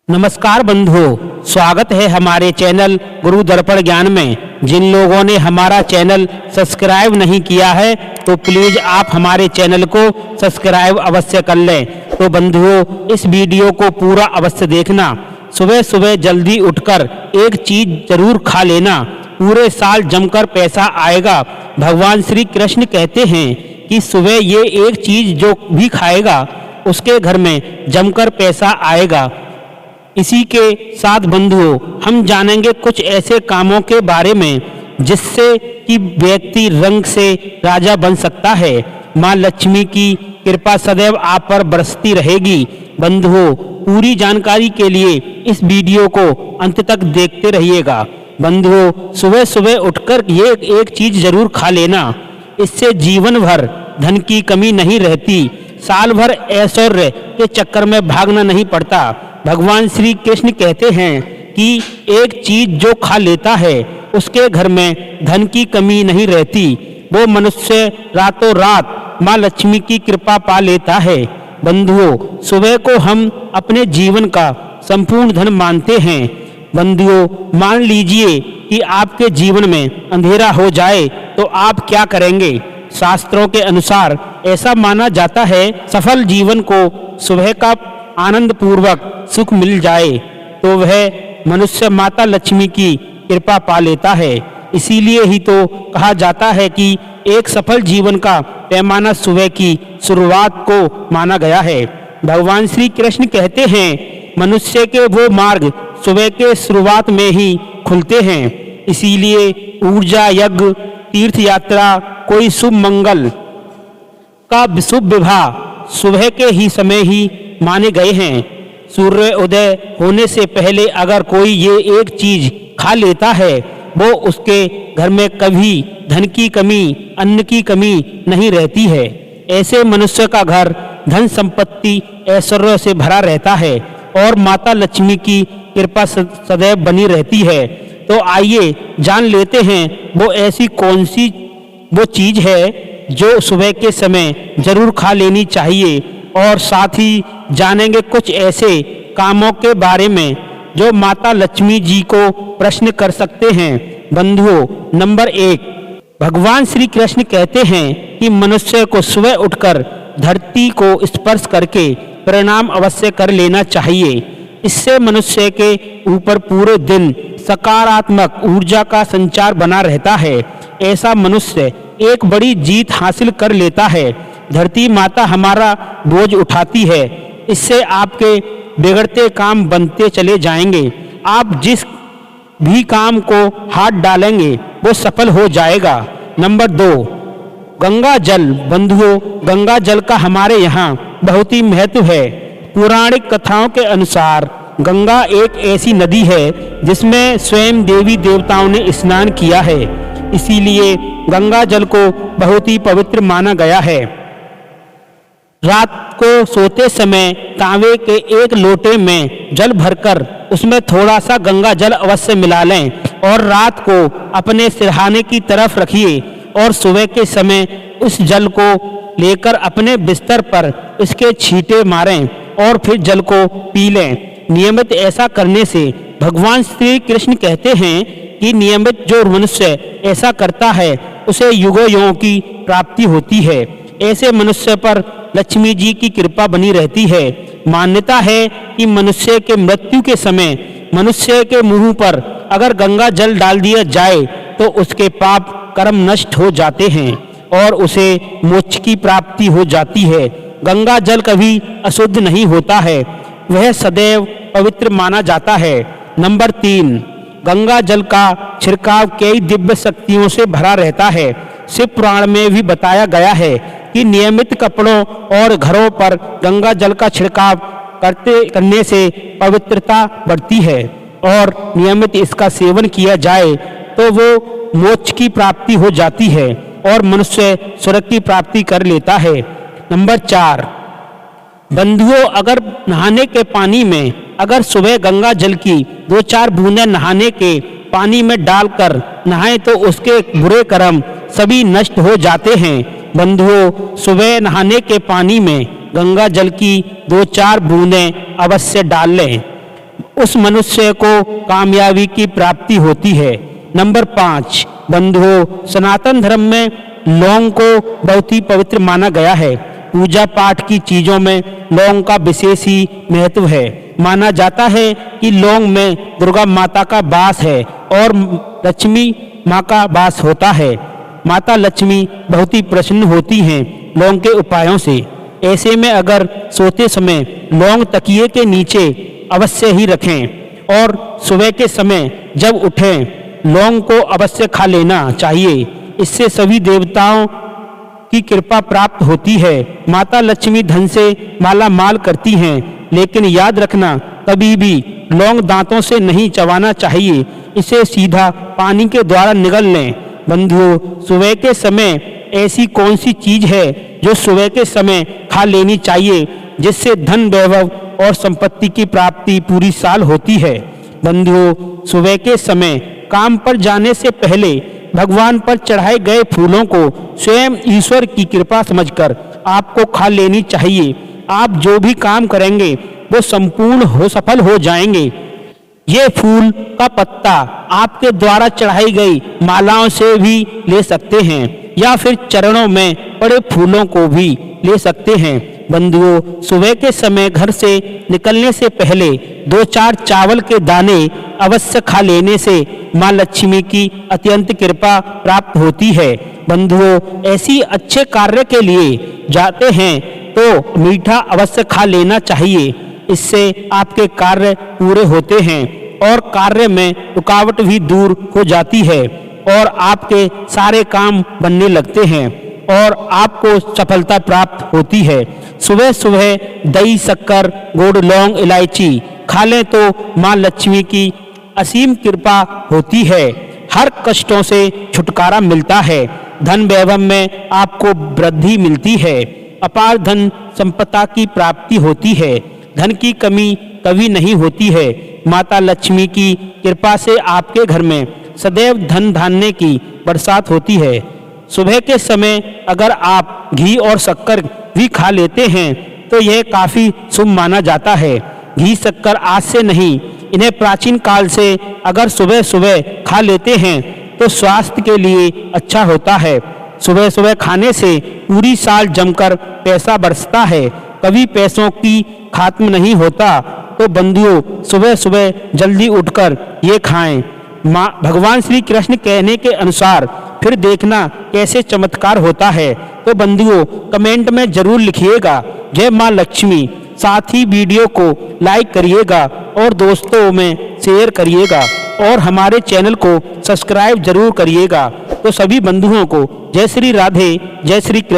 नमस्कार बंधुओं, स्वागत है हमारे चैनल गुरु दर्पण ज्ञान में। जिन लोगों ने हमारा चैनल सब्सक्राइब नहीं किया है तो प्लीज आप हमारे चैनल को सब्सक्राइब अवश्य कर लें। तो बंधुओं, इस वीडियो को पूरा अवश्य देखना। सुबह सुबह जल्दी उठकर एक चीज जरूर खा लेना, पूरे साल जमकर पैसा आएगा। भगवान श्री कृष्ण कहते हैं कि सुबह ये एक चीज जो भी खाएगा उसके घर में जमकर पैसा आएगा। इसी के साथ बंधुओं, हम जानेंगे कुछ ऐसे कामों के बारे में जिससे कि व्यक्ति रंग से राजा बन सकता है। माँ लक्ष्मी की कृपा सदैव आप पर बरसती रहेगी। बंधुओं, पूरी जानकारी के लिए इस वीडियो को अंत तक देखते रहिएगा। बंधुओं, सुबह सुबह उठकर ये एक चीज जरूर खा लेना, इससे जीवन भर धन की कमी नहीं रहती, साल भर ऐश्वर्य के चक्कर में भागना नहीं पड़ता। भगवान श्री कृष्ण कहते हैं कि एक चीज जो खा लेता है उसके घर में धन की कमी नहीं रहती, वो मनुष्य रातों रात माँ लक्ष्मी की कृपा पा लेता है। बंधुओं, सुबह को हम अपने जीवन का संपूर्ण धन मानते हैं। बंधुओं, मान लीजिए कि आपके जीवन में अंधेरा हो जाए तो आप क्या करेंगे? शास्त्रों के अनुसार ऐसा माना जाता है, सफल जीवन को सुबह का आनंद पूर्वक सुख मिल जाए तो वह मनुष्य माता लक्ष्मी की कृपा पा लेता है। इसीलिए ही तो कहा जाता है कि एक सफल जीवन का पैमाना सुबह की शुरुआत को माना गया है। भगवान श्री कृष्ण कहते हैं, मनुष्य के वो मार्ग सुबह के शुरुआत में ही खुलते हैं। इसीलिए ऊर्जा यज्ञ, तीर्थ यात्रा, कोई शुभ मंगल का शुभ विवाह सुबह के ही समय ही माने गए हैं। सूर्य उदय होने से पहले अगर कोई ये एक चीज खा लेता है वो उसके घर में कभी धन की कमी, अन्न की कमी नहीं रहती है। ऐसे मनुष्य का घर धन संपत्ति ऐश्वर्य से भरा रहता है और माता लक्ष्मी की कृपा सदैव बनी रहती है। तो आइए जान लेते हैं वो ऐसी कौन सी वो चीज है जो सुबह के समय जरूर खा लेनी चाहिए, और साथ ही जानेंगे कुछ ऐसे कामों के बारे में जो माता लक्ष्मी जी को प्रश्न कर सकते हैं। बंधुओं, नंबर 1, भगवान श्री कृष्ण कहते हैं कि मनुष्य को सुबह उठकर धरती को स्पर्श करके प्रणाम अवश्य कर लेना चाहिए। इससे मनुष्य के ऊपर पूरे दिन सकारात्मक ऊर्जा का संचार बना रहता है। ऐसा मनुष्य एक बड़ी जीत हासिल कर लेता है। धरती माता हमारा बोझ उठाती है, इससे आपके बिगड़ते काम बनते चले जाएंगे। आप जिस भी काम को हाथ डालेंगे वो सफल हो जाएगा। नंबर 2, गंगा जल। बंधुओं, गंगा जल का हमारे यहाँ बहुत ही महत्व है। पौराणिक कथाओं के अनुसार गंगा एक ऐसी नदी है जिसमें स्वयं देवी देवताओं ने स्नान किया है। इसीलिए गंगा जल को बहुत ही पवित्र माना गया है। रात को सोते समय तांबे के एक लोटे में जल भरकर उसमें थोड़ा सा गंगा जल अवश्य मिला लें और रात को अपने सिरहाने की तरफ रखिए और सुबह के समय उस जल को लेकर अपने बिस्तर पर इसके छींटे मारें और फिर जल को पी लें। नियमित ऐसा करने से भगवान श्री कृष्ण कहते हैं कि नियमित जो मनुष्य ऐसा करता है उसे युगों युगों की प्राप्ति होती है। ऐसे मनुष्य पर लक्ष्मी जी की कृपा बनी रहती है। मान्यता है कि मनुष्य के मृत्यु के समय मनुष्य के मुंह पर अगर गंगा जल डाल दिया जाए तो उसके पाप कर्म नष्ट हो जाते हैं और उसे मोक्ष की प्राप्ति हो जाती है। गंगा जल कभी अशुद्ध नहीं होता है, वह सदैव पवित्र माना जाता है। नंबर 3, गंगा जल का छिड़काव कई दिव्य शक्तियों से भरा रहता है। शिव पुराण में भी बताया गया है कि नियमित कपड़ों और घरों पर गंगा जल का छिड़काव करने से पवित्रता बढ़ती है और नियमित इसका सेवन किया जाए तो वो मोक्ष की प्राप्ति हो जाती है और मनुष्य स्वर्ग की प्राप्ति कर लेता है। नंबर 4, बंधुओं, अगर नहाने के पानी में अगर सुबह गंगा जल की 2-4 बूंदें नहाने के पानी में डालकर नहाएं तो उसके बुरे कर्म सभी नष्ट हो जाते हैं। बंधुओं, सुबह नहाने के पानी में गंगा जल की 2-4 बूंदें अवश्य डाल लें। उस मनुष्य को कामयाबी की प्राप्ति होती है। नंबर 5, बंधुओं, सनातन धर्म में लौंग को बहुत ही पवित्र माना गया है। पूजा पाठ की चीजों में लौंग का विशेष ही महत्व है। माना जाता है कि लौंग में दुर्गा माता का वास है और लक्ष्मी माँ का वास होता है। माता लक्ष्मी बहुत ही प्रसन्न होती हैं लौंग के उपायों से। ऐसे में अगर सोते समय लौंग तकिए के नीचे अवश्य ही रखें और सुबह के समय जब उठें लौंग को अवश्य खा लेना चाहिए। इससे सभी देवताओं की कृपा प्राप्त होती है। माता लक्ष्मी धन से माला माल करती हैं, लेकिन याद रखना कभी भी लौंग दांतों से नहीं चबाना चाहिए, इसे सीधा पानी के द्वारा निगल लें। बंधुओं, सुबह के समय ऐसी कौन सी चीज है जो सुबह के समय खा लेनी चाहिए जिससे धन वैभव और संपत्ति की प्राप्ति पूरी साल होती है? बंधुओं, सुबह के समय काम पर जाने से पहले भगवान पर चढ़ाए गए फूलों को स्वयं ईश्वर की कृपा समझकर आपको खा लेनी चाहिए। आप जो भी काम करेंगे वो संपूर्ण सफल हो जाएंगे। ये फूल का पत्ता आपके द्वारा चढ़ाई गई मालाओं से भी ले सकते हैं या फिर चरणों में पड़े फूलों को भी ले सकते हैं। बंधुओं, सुबह के समय घर से निकलने से पहले 2-4 चावल के दाने अवश्य खा लेने से माँ लक्ष्मी की अत्यंत कृपा प्राप्त होती है। बंधुओं, ऐसी अच्छे कार्य के लिए जाते हैं तो मीठा अवश्य खा लेना चाहिए। इससे आपके कार्य पूरे होते हैं और कार्य में रुकावट भी दूर हो जाती है और आपके सारे काम बनने लगते हैं और आपको सफलता प्राप्त होती है। सुबह सुबह दही, शक्कर, गुड़, लौंग, इलायची खा लें तो माँ लक्ष्मी की असीम कृपा होती है। हर कष्टों से छुटकारा मिलता है। धन वैभव में आपको वृद्धि मिलती है। अपार धन संपदा की प्राप्ति होती है। धन की कमी कभी नहीं होती है। माता लक्ष्मी की कृपा से आपके घर में सदैव धन धान्य की बरसात होती है। सुबह के समय अगर आप घी और शक्कर भी खा लेते हैं तो यह काफ़ी शुभ माना जाता है। घी शक्कर आज से नहीं, इन्हें प्राचीन काल से अगर सुबह सुबह खा लेते हैं तो स्वास्थ्य के लिए अच्छा होता है। सुबह सुबह खाने से पूरी साल जमकर पैसा बरसता है, कभी पैसों की खात्म नहीं होता। तो बंधुओं, सुबह सुबह जल्दी उठकर ये खाएं। भगवान श्री कृष्ण कहने के अनुसार फिर देखना कैसे चमत्कार होता है। तो बंधुओं, कमेंट में जरूर लिखिएगा जय माँ लक्ष्मी। साथ ही वीडियो को लाइक करिएगा और दोस्तों में शेयर करिएगा और हमारे चैनल को सब्सक्राइब जरूर करिएगा। तो सभी बंधुओं को जय श्री राधे, जय श्री कृष्ण।